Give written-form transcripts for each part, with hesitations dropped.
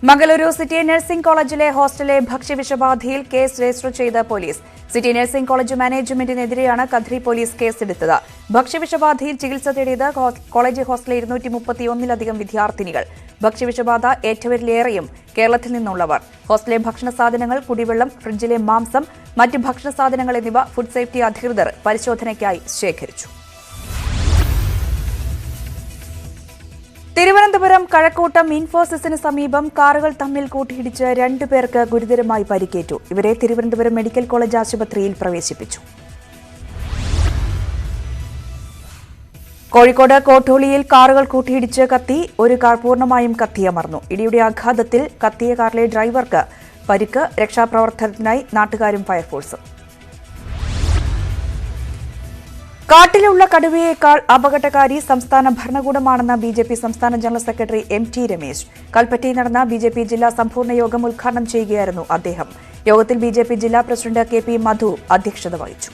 Mangaluru city nursing കോളേജിലെ ഹോസ്റ്റലിലെ ഭക്ഷ്യവിഷബാധയിൽ കേസ് രജിസ്റ്റർ ചെയ്ത പോലീസ്. സിറ്റി നഴ്സിംഗ് കോളേജ് മാനേജ്മെന്റിനെതിരെയാണ് കദ്രി പോലീസ് കേസെടുത്തത്. ഭക്ഷ്യവിഷബാധയിൽ ചികിത്സ തേടിയത് കോളേജ് ഹോസ്റ്റലിലെ 231-ലധികം വിദ്യാർത്ഥിനികൾ. ഭക്ഷ്യവിഷബാധ ഏറ്റവരിലേറെയും കേരളത്തിൽ നിന്നുള്ളവർ. ഹോസ്റ്റലിലെ ഭക്ഷണ സാധനങ്ങൾ, കുടിവെള്ളം, ഫ്രിഡ്ജിലെ മാംസം, മറ്റ് ഭക്ഷണ സാധനങ്ങൾ എന്നിവ ഫുഡ് സേഫ്റ്റി അധികൃതർ പരിശോധനയ്ക്കായി ശേഖരിച്ചു. തിരുവനന്തപുരം കഴക്കൂട്ടം ഇൻഫോസിസിന് സമീപം കാറുകൾ തമ്മിൽ കൂട്ടിയിടിച്ച് 2 പേർക്ക് ഗുരുതരമായി പരിക്കേറ്റു. ഇവരെ തിരുവനന്തപുരം മെഡിക്കൽ കോളേജ് ആശുപത്രിയിൽ പ്രവേശിപ്പിച്ചു. കോഴിക്കോട് കോട്ടോളിയിൽ കാറുകൾ കൂട്ടിയിടിച്ച് കത്തി. ഒരു കാർ പൂർണ്ണമായും കത്തിയമർന്നു. ഇടിയുടെ ആഘാതത്തിൽ കത്തിയ കാറിലെ ഡ്രൈവർക്ക് പരിക്ക്. രക്ഷാപ്രവർത്തനത്തിനായി നാട്ടുകാരും ഫയർഫോഴ്സും. കാട്ടിലുള്ള കടുവയേക്കാൾ അപകടകാരി സംസ്ഥാന ഭരണകൂടമാണെന്ന് ബിജെപി സംസ്ഥാന ജനറൽ സെക്രട്ടറി MT രമേശ്. കൽപ്പറ്റയിൽ നടന്ന ബിജെപി ജില്ലാ സമ്പൂർണ്ണ യോഗം ഉദ്ഘാടനം ചെയ്യുകയായിരുന്നു അദ്ദേഹം. യോഗത്തിൽ ബിജെപി ജില്ലാ പ്രസിഡന്റ് KP മധു അധ്യക്ഷത വഹിച്ചു.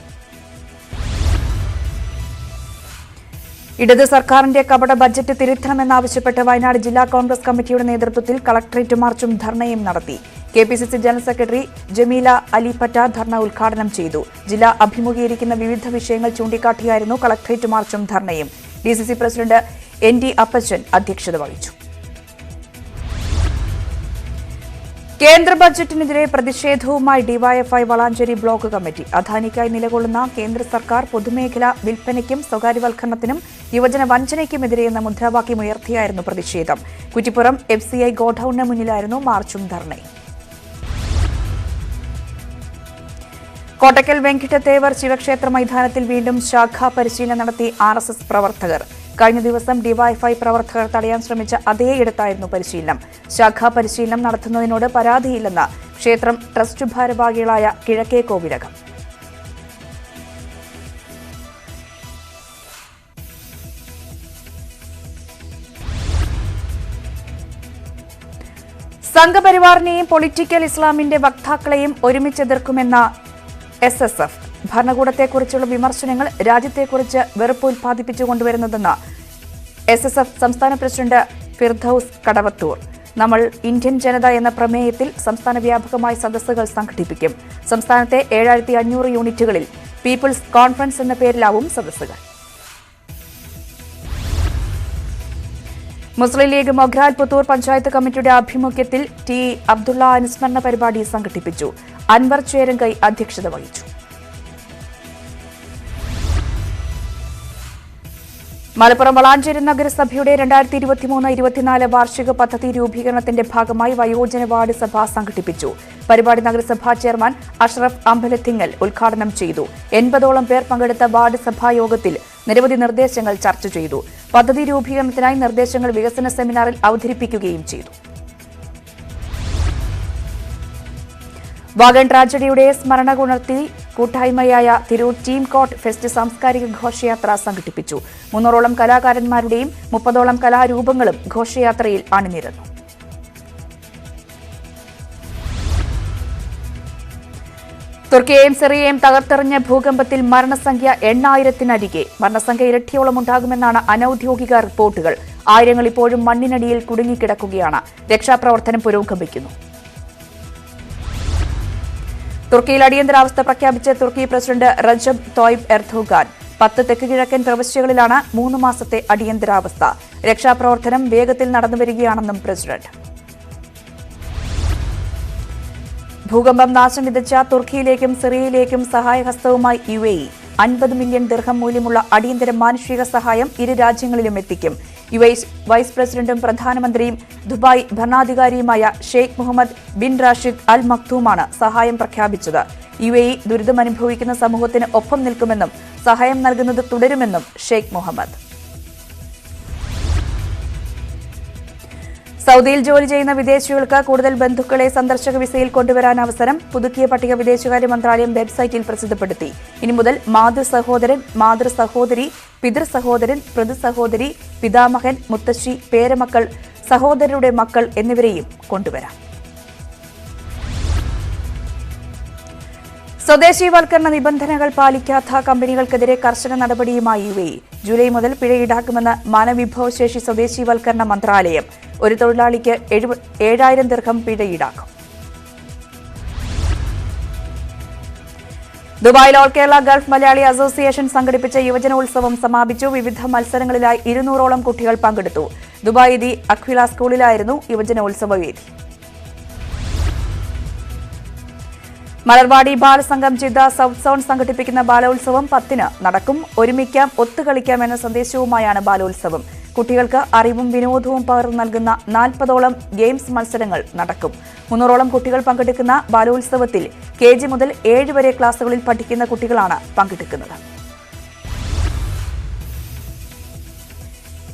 ഇടത് സർക്കാരിന്റെ കപട ബജറ്റ് തിരുത്തണമെന്നാവശ്യപ്പെട്ട് വയനാട് ജില്ലാ കോൺഗ്രസ് കമ്മിറ്റിയുടെ നേതൃത്വത്തിൽ കളക്ടറേറ്റ് മാർച്ചും ധർണയും നടത്തി. KPCC general secretary Jameela Alippatta ധർണ ഉദ്ഘാടനം ചെയ്തു. ജില്ല അഭിമുഖീകരിക്കുന്ന വിവിധ വിഷയങ്ങൾ ചൂണ്ടിക്കാട്ടിയായിരുന്നു കളക്ടറേറ്റ് മാർച്ചും ധർണയും. DCC പ്രസിഡന്റ് ND അപ്പച്ചൻ അധ്യക്ഷത വഹിച്ചു. കേന്ദ്ര ബജറ്റിനെതിരെ പ്രതിഷേധവുമായി ഡിവൈഎഫ്ഐ വളാഞ്ചേരി ബ്ലോക്ക് കമ്മിറ്റി. അദാനിക്കായി നിലകൊള്ളുന്ന കേന്ദ്ര സർക്കാർ പൊതുമേഖലാ വിൽപ്പനയ്ക്കും സ്വകാര്യവൽക്കരണത്തിനും യുവജന വഞ്ചനയ്ക്കുമെതിരെയെന്ന മുദ്രാവാക്യം ഉയർത്തിയായിരുന്നു പ്രതിഷേധം. കുറ്റിപ്പുറം FCI ഗോഡൌണിന് മുന്നിലായിരുന്നു മാർച്ചും ധർണയും. കോട്ടക്കൽ വെങ്കിട്ടത്തേവർ ശിവക്ഷേത്ര മൈതാനത്തിൽ വീണ്ടും ശാഖാ പരിശീലനം നടത്തി RSS പ്രവർത്തകർ. കഴിഞ്ഞ ദിവസം ഡിവൈഎഫ്ഐ പ്രവർത്തകർ തടയാൻ ശ്രമിച്ച അതേയിടത്തായിരുന്നു പരിശീലനം. ശാഖാ പരിശീലനം നടത്തുന്നതിനോട് പരാതിയില്ലെന്ന് ക്ഷേത്രം ട്രസ്റ്റ് ഭാരവാഹികളായ കിഴക്കേ കോവിലകം. സംഘപരിവാറിനെയും പൊളിറ്റിക്കൽ ഇസ്ലാമിന്റെ വക്താക്കളെയും ഒരുമിച്ചെതിർക്കുമെന്ന SSF. ഭരണകൂടത്തെക്കുറിച്ചുള്ള വിമർശനങ്ങൾ രാജ്യത്തെക്കുറിച്ച് വെറുപ്പ് ഉത്പാദിപ്പിച്ചുകൊണ്ടുവരുന്നതെന്ന് SSF സംസ്ഥാന പ്രസിഡന്റ് ഫിർദൌസ് കടവത്തൂർ. നമ്മൾ ഇന്ത്യൻ ജനത എന്ന പ്രമേയത്തിൽ സംസ്ഥാന വ്യാപകമായി സദസ്സുകൾ സംഘടിപ്പിക്കും. സംസ്ഥാനത്തെ 7500 യൂണിറ്റുകളിൽ പീപ്പിൾസ് കോൺഫറൻസ് എന്ന പേരിലാവും സദസ്സുകൾ. മുസ്ലിം ലീഗ് മൊഗ്രാൽ പുത്തൂർ പഞ്ചായത്ത് കമ്മിറ്റിയുടെ ആഭിമുഖ്യത്തിൽ T. അബ്ദുള്ള അനുസ്മരണ പരിപാടി സംഘടിപ്പിച്ചു. അൻവർ ചേരങ്കൈ അധ്യക്ഷത വഹിച്ചു. മലപ്പുറം വളാഞ്ചേരി നഗരസഭയുടെ 2023-24 വാർഷിക പദ്ധതി രൂപീകരണത്തിന്റെ ഭാഗമായി വയോജന വാർഡ് സഭ സംഘടിപ്പിച്ചു. പരിപാടി നഗരസഭാ ചെയർമാൻ അഷ്റഫ് അമ്പലത്തിങ്ങൽ ഉദ്ഘാടനം ചെയ്തു. 80ഓളം പേർ പങ്കെടുത്ത വാർഡ് സഭാ യോഗത്തിൽ നിരവധി നിർദ്ദേശങ്ങൾ ചർച്ച ചെയ്തു. പദ്ധതി രൂപീകരണത്തിനായി നിർദ്ദേശങ്ങൾ വികസന സെമിനാറിൽ അവതരിപ്പിക്കുകയും ചെയ്തു. വാഗൺ ട്രാജഡിയുടെ സ്മരണ ഉണർത്തി കൂട്ടായ്മയായ തിരൂർ ടീം കോട്ട് ഫെസ്റ്റ് സാംസ്കാരിക ഘോഷയാത്ര സംഘടിപ്പിച്ചു. 300ഓളം കലാകാരന്മാരുടെയും 30ഓളം കലാരൂപങ്ങളും ഘോഷയാത്രയിൽ അണിനിരന്നു. തുർക്കിയെയും സിറിയയും തകർത്തെറിഞ്ഞ ഭൂകമ്പത്തിൽ മരണസംഖ്യ 8000-നരികെ. മരണസംഖ്യ ഇരട്ടിയോളം ഉണ്ടാകുമെന്നാണ് അനൌദ്യോഗിക റിപ്പോർട്ടുകൾ. ആയിരങ്ങൾ ഇപ്പോഴും മണ്ണിനടിയിൽ കുടുങ്ങിക്കിടക്കുകയാണ്. രക്ഷാപ്രവർത്തനം പുരോഗമിക്കുന്നു. തുർക്കിയിൽ അടിയന്തരാവസ്ഥ പ്രഖ്യാപിച്ച തുർക്കി പ്രസിഡന്റ് റജബ് തോയിബ് എർദോഗാൻ. 10 തെക്ക് കിഴക്കൻ പ്രവിശ്യകളിലാണ് 3 മാസത്തെ അടിയന്തരാവസ്ഥ. രക്ഷാപ്രവർത്തനം വേഗത്തിൽ നടന്നുവരികയാണെന്നും പ്രസിഡന്റ്. ഭൂകമ്പം നാശം വിതച്ച തുർക്കിയിലേക്കും സിറിയയിലേക്കും സഹായഹസ്തവുമായി UAE. 50 മില്യൺ ദിർഹം മൂല്യമുള്ള അടിയന്തര മാനുഷിക സഹായം ഇരു രാജ്യങ്ങളിലും എത്തിക്കും. UAE വൈസ് പ്രസിഡന്റും പ്രധാനമന്ത്രിയും ദുബായ് ഭരണാധികാരിയുമായ Sheikh Mohammed bin Rashid Al മക്തൂമാണ് സഹായം പ്രഖ്യാപിച്ചത്. UAE ദുരിതമനുഭവിക്കുന്ന സമൂഹത്തിന് ഒപ്പം നിൽക്കുമെന്നും സഹായം നൽകുന്നത് തുടരുമെന്നും ഷെയ്ഖ് മുഹമ്മദ്. സൗദിയിൽ ജോലി ചെയ്യുന്ന വിദേശികൾക്ക് കൂടുതൽ ബന്ധുക്കളെ സന്ദർശക വിസയിൽ കൊണ്ടുവരാൻ അവസരം. പുതുക്കിയ പട്ടിക വിദേശകാര്യ മന്ത്രാലയം വെബ്സൈറ്റിൽ പ്രസിദ്ധപ്പെടുത്തി. ഇനി മുതൽ മാതൃസഹോദരൻ, മാതൃസഹോദരി, പിതൃസഹോദരൻ, പൃഥുസഹോദരി, പിതാമഹൻ, മുത്തശ്ശി, പേരമക്കൾ, സഹോദരരുടെ മക്കൾ എന്നിവരെയും കൊണ്ടുവരാം. സ്വദേശീവൽക്കരണ നിബന്ധനകൾ പാലിക്കാത്ത കമ്പനികൾക്കെതിരെ കർശന നടപടിയുമായി UAE. ജൂലൈ മുതൽ പിഴ ഈടാക്കുമെന്ന് മാനവവിഭവശേഷി സ്വദേശീവൽക്കരണ മന്ത്രാലയം. ഒരു തൊഴിലാളിക്ക് 7,000 ദിർഹം പിഴ ഈടാക്കും. ദുബായിൽ all Kerala Gulf Malayali association സംഘടിപ്പിച്ച യുവജനോത്സവം സമാപിച്ചു. വിവിധ മത്സരങ്ങളിലായി 200ഓളം കുട്ടികൾ പങ്കെടുത്തു. ദുബായ് ദി അഖ്വില സ്കൂളിലായിരുന്നു യുവജനോത്സവ വേദി. Malarvadi Balasangham Jeddah south zone സംഘടിപ്പിക്കുന്ന ബാലോത്സവം 10-ന് നടക്കും. ഒരുമിക്കാം, ഒത്തുകളിക്കാം എന്ന സന്ദേശവുമായാണ് ബാലോത്സവം. കുട്ടികൾക്ക് അറിവും വിനോദവും പകർന്നു നൽകുന്ന 40ഓളം ഗെയിംസ് മത്സരങ്ങൾ നടക്കും. 300ഓളം കുട്ടികൾ പങ്കെടുക്കുന്ന ബാലോത്സവത്തിൽ KG മുതൽ 7 വരെ ക്ലാസുകളിൽ പഠിക്കുന്ന കുട്ടികളാണ് പങ്കെടുക്കുന്നത്.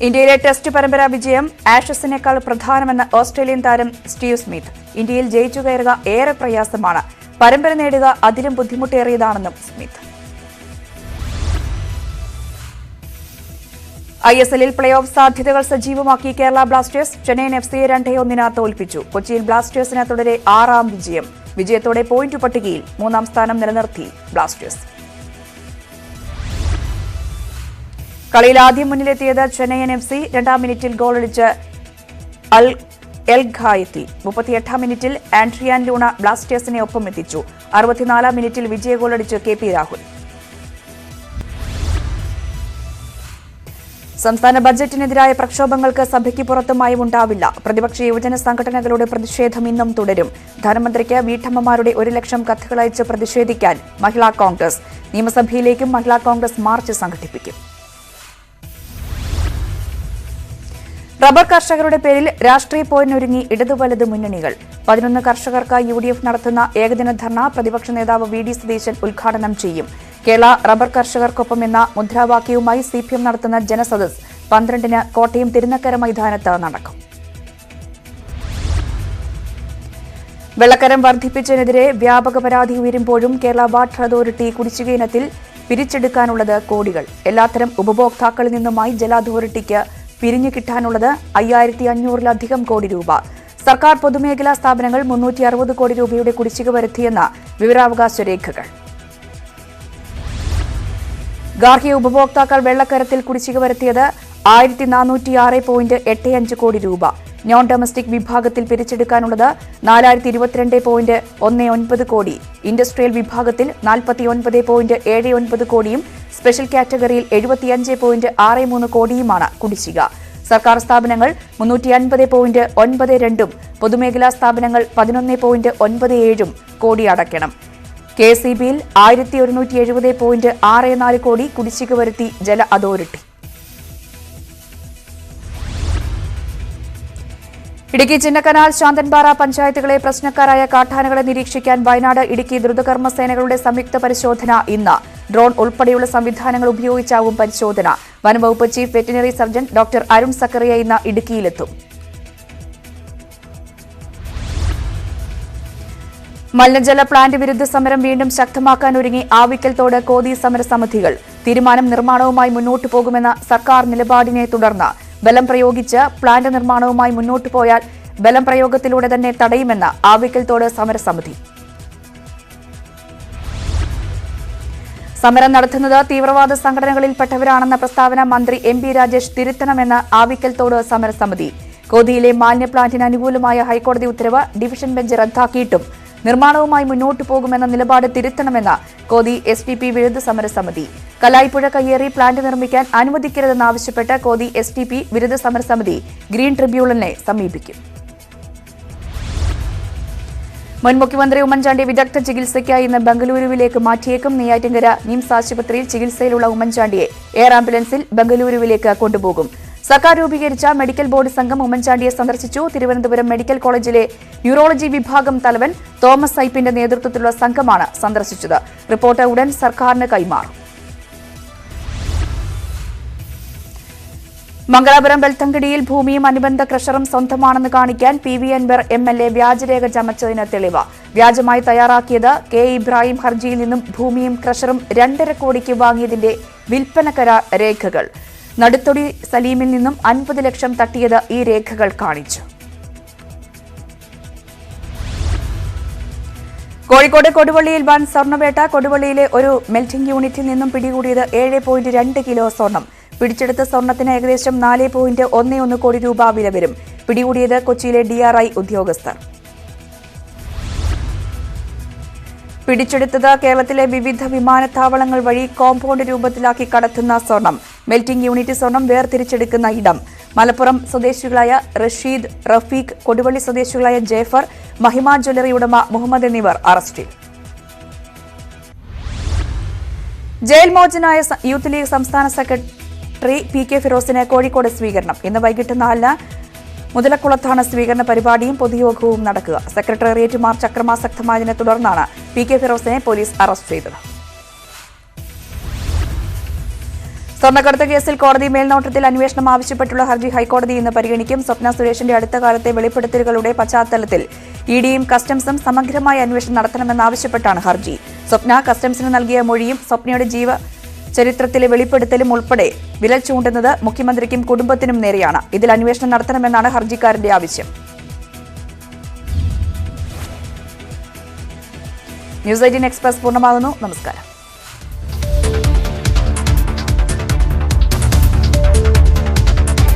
ഇന്ത്യയിലെ ടെസ്റ്റ് പരമ്പര വിജയം ആഷസിനേക്കാൾ പ്രധാനമെന്ന് ഓസ്ട്രേലിയൻ താരം സ്റ്റീവ് സ്മിത്ത്. ഇന്ത്യയിൽ ജയിച്ചു കയറുക ഏറെ പ്രയാസമാണ്, പരമ്പര നേടുക അതിലും ബുദ്ധിമുട്ടേറിയതാണെന്നും സ്മിത്ത്. ISL-ൽ പ്ലേ ഓഫ് സാധ്യതകൾ സജീവമാക്കി കേരള ബ്ലാസ്റ്റേഴ്സ് ചെന്നൈയിൻ FC-യെ 2-1 തോൽപ്പിച്ചു. കൊച്ചിയിൽ ബ്ലാസ്റ്റേഴ്സിന് തുടരെ 6ാം വിജയം. വിജയത്തോടെ പോയിന്റ് പട്ടികയിൽ 3ാം സ്ഥാനം നിലനിർത്തി ബ്ലാസ്റ്റേഴ്സ്. കളിയിൽ ആദ്യം മുന്നിലെത്തിയത് ചെന്നൈയിൻ FC. 2ാം മിനിറ്റിൽ ഗോളടിച്ച് എൽ ഖായത്തി. 38ാം മിനിറ്റിൽ ആൻഡ്രിയാൻ ലൂണ ബ്ലാസ്റ്റേഴ്സിനെ ഒപ്പമെത്തിച്ചു. 64ാം മിനിറ്റിൽ വിജയ ഗോളടിച്ച് KP രാഹുൽ. സംസ്ഥാന ബജറ്റിനെതിരായ പ്രക്ഷോഭങ്ങൾക്ക് സഭയ്ക്ക് പുറത്തുമായും ഉണ്ടാവില്ല. പ്രതിപക്ഷ യുവജന സംഘടനകളുടെ പ്രതിഷേധം ഇന്നും തുടരും. ധനമന്ത്രിക്ക് വീട്ടമ്മമാരുടെ 1 ലക്ഷം കത്തുകളയച്ച് പ്രതിഷേധിക്കാൻ മഹിളാ കോൺഗ്രസ്. നിയമസഭയിലേക്കും മഹിളാ കോൺഗ്രസ് മാർച്ച് സംഘടിപ്പിക്കും. റബ്ബർ കർഷകരുടെ പേരിൽ രാഷ്ട്രീയ പോരിനൊരുങ്ങി ഇടതു വലത് മുന്നണികൾ. 11 കർഷകർക്കായി UDF നടത്തുന്ന ഏകദിന ധർണ പ്രതിപക്ഷ നേതാവ് VD സതീശൻ ഉദ്ഘാടനം ചെയ്യും. കേരള റബ്ബർ കർഷകർക്കൊപ്പം എന്ന മുദ്രാവാക്യവുമായി CPM നടത്തുന്ന ജനസദസ് 12-ന് കോട്ടയം തിരുനക്കര മൈതാനത്ത് നടക്കും. വെള്ളക്കരം വർദ്ധിപ്പിച്ചതിനെതിരെ വ്യാപക പരാതി ഉയരുമ്പോഴും കേരള വാട്ടർ അതോറിറ്റി കുടിശ്ശിക ഇനത്തിൽ പിരിച്ചെടുക്കാനുള്ളത് കോടികൾ. എല്ലാത്തരം ഉപഭോക്താക്കളിൽ നിന്നുമായി ജല അതോറിറ്റിക്ക് പിരിഞ്ഞു കിട്ടാനുള്ളത് 5500-ലധികം കോടി രൂപ. സർക്കാർ പൊതുമേഖലാ സ്ഥാപനങ്ങൾ 360 കോടി രൂപയുടെ കുടിശ്ശിക വരുത്തിയെന്ന വിവരാവകാശ രേഖകൾ. ഗാർഹിക ഉപഭോക്താക്കൾ വെള്ളക്കരത്തിൽ കുടിശ്ശിക വരുത്തിയത് 1406.85 കോടി രൂപ. നോൺ ഡൊമസ്റ്റിക് വിഭാഗത്തിൽ പിരിച്ചെടുക്കാനുള്ളത് 4022.19 കോടി. ഇൻഡസ്ട്രിയൽ വിഭാഗത്തിൽ 49.79 കോടിയും സ്പെഷ്യൽ കാറ്റഗറിയിൽ 75.63 കോടിയുമാണ് കുടിശ്ശിക. സർക്കാർ സ്ഥാപനങ്ങൾ 350.92ഉം പൊതുമേഖലാ സ്ഥാപനങ്ങൾ 11.97ഉം കോടി അടയ്ക്കണം. KCBയിൽ 1170.64 കോടി കുടിശ്ശിക വരുത്തി ജല അതോറിറ്റി. ഇടുക്കി ചിന്നക്കനാൽ ശാന്തൻപാറ പഞ്ചായത്തുകളെ പ്രശ്നക്കാരായ കാട്ടാനകളെ നിരീക്ഷിക്കാൻ വയനാട് ഇടുക്കി ദ്രുതകർമ്മ സേനകളുടെ സംയുക്ത പരിശോധന ഇന്ന്. ഡ്രോൺ ഉൾപ്പെടെയുള്ള സംവിധാനങ്ങൾ ഉപയോഗിച്ചാവും പരിശോധന. വനംവകുപ്പ് chief veterinary surgeon doctor Arun Zacharia ഇന്ന് ഇടുക്കിയിലെത്തും. മലിനജല പ്ലാന്റ് വിരുദ്ധ സമരം വീണ്ടും ശക്തമാക്കാൻ ഒരുങ്ങി ആവിക്കൽ തോട് കോതി സമരസമിതികൾ. തീരുമാനം നിർമ്മാണവുമായി മുന്നോട്ടു പോകുമെന്ന സർക്കാർ നിലപാടിനെ തുടർന്ന് ബലം പ്രയോഗിച്ച് പ്ലാന്റ് നിർമ്മാണവുമായി മുന്നോട്ടു പോയാൽ ബലം പ്രയോഗത്തിലൂടെ തന്നെ തടയുമെന്ന് ആവിക്കൽ തോട് സമരസമിതി. സമരം നടത്തുന്നത് തീവ്രവാദ സംഘടനകളിൽപ്പെട്ടവരാണെന്ന പ്രസ്താവന മന്ത്രി MP രാജേഷ് തിരുത്തണമെന്ന് ആവിക്കൽ തോട് സമരസമിതി. കോതിയിലെ മാലിന്യ പ്ലാന്റിന് അനുകൂലമായ ഹൈക്കോടതി ഉത്തരവ് ഡിവിഷൻ ബെഞ്ച് റദ്ദാക്കിയിട്ടും നിർമ്മാണവുമായി മുന്നോട്ടു പോകുമെന്ന നിലപാട് തിരുത്തണമെന്ന് കോതി STP വിരുദ്ധ സമരസമിതി. കലായിപ്പുഴ കയ്യേറി പ്ലാന്റ് നിർമ്മിക്കാൻ അനുവദിക്കരുതെന്നാവശ്യപ്പെട്ട് കോതി STP വിരുദ്ധ സമരസമിതി ഗ്രീൻ ട്രിബ്യൂണലിനെ സമീപിക്കും. മുൻ മുഖ്യമന്ത്രി ഉമ്മൻചാണ്ടി വിദഗ്ധ ചികിത്സയ്ക്കായി ഇന്ന് ബംഗളൂരുവിലേക്ക് മാറ്റിയേക്കും. നെയ്യാറ്റിൻകര നിംസ് ആശുപത്രിയിൽ ചികിത്സയിലുള്ള ഉമ്മൻചാണ്ടിയെ എയർ ആംബുലൻസിൽ ബംഗളൂരുവിലേക്ക് കൊണ്ടുപോകും. സർക്കാർ രൂപീകരിച്ച മെഡിക്കൽ ബോർഡ് സംഘം ഉമ്മൻചാണ്ടിയെ സന്ദർശിച്ചു. തിരുവനന്തപുരം മെഡിക്കൽ കോളേജിലെ ന്യൂറോളജി വിഭാഗം തലവൻ തോമസ് ഐപ്പിന്റെ നേതൃത്വത്തിലുള്ള സംഘമാണ് സന്ദർശിച്ചത്. റിപ്പോർട്ട് ഉടൻ സർക്കാരിന് കൈമാറും. മംഗലാപുരം ബെൽത്തങ്കടിയിൽ ഭൂമിയും അനുബന്ധ ക്രഷറും സ്വന്തമാണെന്ന് കാണിക്കാൻ PV അൻവർ MLA വ്യാജരേഖ ചമച്ചതിന് തെളിവ്. വ്യാജമായി തയ്യാറാക്കിയത് K ഇബ്രാഹിം ഹർജിയിൽ നിന്നും ഭൂമിയും ക്രഷറും 2.5 കോടിക്ക് വാങ്ങിയതിന്റെ വിൽപ്പന കരാർ രേഖകൾ. നടുത്തൊടി സലീമിൽ നിന്നും 50 ലക്ഷം തട്ടിയത് ഈ രേഖകൾ കാണിച്ചു. കോഴിക്കോട് കൊടുവള്ളിയിൽ വൻ സ്വർണ്ണവേട്ട. കൊടുവള്ളിയിലെ ഒരു മെൽറ്റിംഗ് യൂണിറ്റിൽ നിന്നും പിടികൂടിയത് 7.2 കിലോ സ്വർണം. പിടിച്ചെടുത്ത സ്വർണത്തിന് ഏകദേശം 4.11 കോടി രൂപ വില വരും. പിടികൂടിയത് കൊച്ചിയിലെ DRI ഉദ്യോഗസ്ഥർ. പിടിച്ചെടുത്തത് കേരളത്തിലെ വിവിധ വിമാനത്താവളങ്ങൾ വഴി കോമ്പൗണ്ട് രൂപത്തിലാക്കി കടത്തുന്ന സ്വർണം. മെൽറ്റിംഗ് യൂണിറ്റ് സ്വർണം വേർതിരിച്ചെടുക്കുന്ന ഇടം. മലപ്പുറം സ്വദേശികളായ റഷീദ്, റഫീഖ്, കൊടുവള്ളി സ്വദേശികളായ ജേഫർ, മഹിമ ജ്വല്ലറി ഉടമ മുഹമ്മദ് എന്നിവർ അറസ്റ്റിൽ. ജയിൽ മോചനായ യൂത്ത് ലീഗ് സംസ്ഥാന സെക്രട്ടറി PK ഫിറോസിന് കോഴിക്കോട് സ്വീകരണം. ഇന്ന് വൈകിട്ട് 4-ന് മുതലക്കുളത്താണ് സ്വീകരണ പരിപാടിയും പൊതുയോഗവും നടക്കുക. സെക്രട്ടേറിയറ്റ് മാർച്ച് അക്രമാസക്തമായതിനെ തുടർന്നാണ് PK ഫിറോസിനെ പോലീസ് അറസ്റ്റ് ചെയ്തത്. സ്വർണ്ണക്കടത്ത് കേസിൽ കോടതി മേൽനോട്ടത്തിൽ അന്വേഷണം ആവശ്യപ്പെട്ടുള്ള ഹർജി ഹൈക്കോടതി ഇന്ന് പരിഗണിക്കും. സ്വപ്ന സുരേഷിന്റെ അടുത്ത കാലത്തെ വെളിപ്പെടുത്തലുകളുടെ പശ്ചാത്തലത്തിൽ EDയും കസ്റ്റംസും സമഗ്രമായ അന്വേഷണം നടത്തണമെന്നാവശ്യപ്പെട്ടാണ് ഹർജി. സ്വപ്ന കസ്റ്റംസിന് നൽകിയ മൊഴിയും സ്വപ്നയുടെ ജീവചരിത്രത്തിലെ വെളിപ്പെടുത്തലും ഉൾപ്പെടെ വിരൽ ചൂണ്ടുന്നത് മുഖ്യമന്ത്രിക്കും കുടുംബത്തിനും നേരെയാണ്. ഇതിൽ അന്വേഷണം നടത്തണമെന്നാണ് ഹർജിക്കാരന്റെ ആവശ്യം. ന്യൂസ് 18 എക്സ്പ്രസ് പൂർണ്ണമാകുന്നു. നമസ്കാരം.